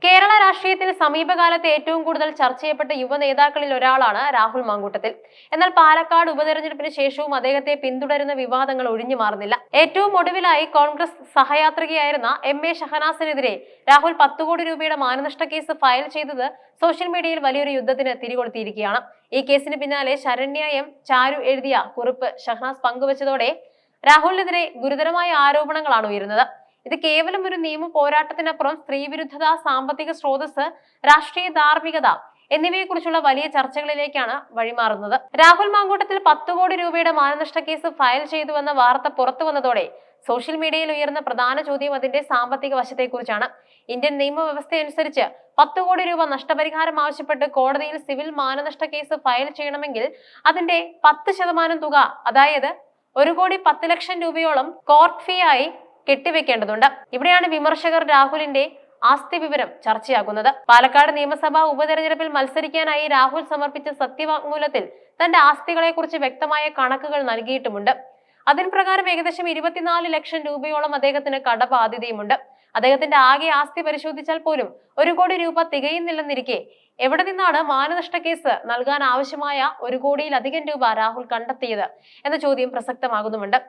കേരള രാഷ്ട്രീയത്തിൽ സമീപകാലത്ത് ഏറ്റവും കൂടുതൽ ചർച്ച ചെയ്യപ്പെട്ട യുവ നേതാക്കളിൽ ഒരാളാണ് രാഹുൽ മാങ്കൂട്ടത്തിൽ. എന്നാൽ പാലക്കാട് ഉപതെരഞ്ഞെടുപ്പിന് ശേഷവും അദ്ദേഹത്തെ പിന്തുടരുന്ന വിവാദങ്ങൾ ഒഴിഞ്ഞു മാറുന്നില്ല. ഏറ്റവും ഒടുവിലായി കോൺഗ്രസ് സഹയാത്രികയായിരുന്ന എം.എ. ഷഹനാസിനെതിരെ രാഹുൽ 10 കോടി രൂപയുടെ മാനനഷ്ട കേസ് ഫയൽ ചെയ്തത് സോഷ്യൽ മീഡിയയിൽ വലിയൊരു യുദ്ധത്തിന് തിരികൊളുത്തിയിരിക്കുകയാണ്. ഈ കേസിന് പിന്നാലെ ശരണ്യ എം. ചാരു എഴുതിയ കുറിപ്പ് ഷഹനാസ് പങ്കുവച്ചതോടെ രാഹുലിനെതിരെ ഗുരുതരമായ ആരോപണങ്ങളാണ് ഉയരുന്നത്. ഇത് കേവലം ഒരു നിയമ പോരാട്ടത്തിനപ്പുറം സ്ത്രീവിരുദ്ധത, സാമ്പത്തിക സ്രോതസ്, രാഷ്ട്രീയ ധാർമ്മികത എന്നിവയെക്കുറിച്ചുള്ള വലിയ ചർച്ചകളിലേക്കാണ് വഴിമാറുന്നത്. രാഹുൽ മാങ്കൂട്ടത്തിൽ 10 കോടി രൂപയുടെ മാനനഷ്ട കേസ് ഫയൽ ചെയ്തുവെന്ന വാർത്ത പുറത്തു വന്നതോടെ സോഷ്യൽ മീഡിയയിൽ ഉയർന്ന പ്രധാന ചോദ്യം അതിന്റെ സാമ്പത്തിക വശത്തെക്കുറിച്ചാണ്. ഇന്ത്യൻ നിയമവ്യവസ്ഥയനുസരിച്ച് 10 കോടി രൂപ നഷ്ടപരിഹാരം ആവശ്യപ്പെട്ട് കോടതിയിൽ സിവിൽ മാനനഷ്ട കേസ് ഫയൽ ചെയ്യണമെങ്കിൽ അതിന്റെ 10% തുക, അതായത് 1,10,00,000 രൂപയോളം കോർട്ട് ഫീ ആയി കെട്ടിവെക്കേണ്ടതുണ്ട്. ഇവിടെയാണ് വിമർശകർ രാഹുലിന്റെ ആസ്തി വിവരം ചർച്ചയാക്കുന്നത്. പാലക്കാട് നിയമസഭാ ഉപതെരഞ്ഞെടുപ്പിൽ മത്സരിക്കാനായി രാഹുൽ സമർപ്പിച്ച സത്യവാങ്മൂലത്തിൽ തന്റെ ആസ്തികളെ കുറിച്ച് വ്യക്തമായ കണക്കുകൾ നൽകിയിട്ടുമുണ്ട്. അതിന് പ്രകാരം ഏകദേശം 24 ലക്ഷം രൂപയോളം അദ്ദേഹത്തിന് കടബാധ്യതയുമുണ്ട്. അദ്ദേഹത്തിന്റെ ആകെ ആസ്തി പരിശോധിച്ചാൽ പോലും 1 കോടി രൂപ തികയുന്നില്ലെന്നിരിക്കെ എവിടെ നിന്നാണ് മാനനഷ്ട കേസ് നൽകാൻ ആവശ്യമായ 1 കോടിയിലധികം രൂപ രാഹുൽ കണ്ടെത്തിയത് എന്ന ചോദ്യം പ്രസക്തമാകുന്നുമുണ്ട്.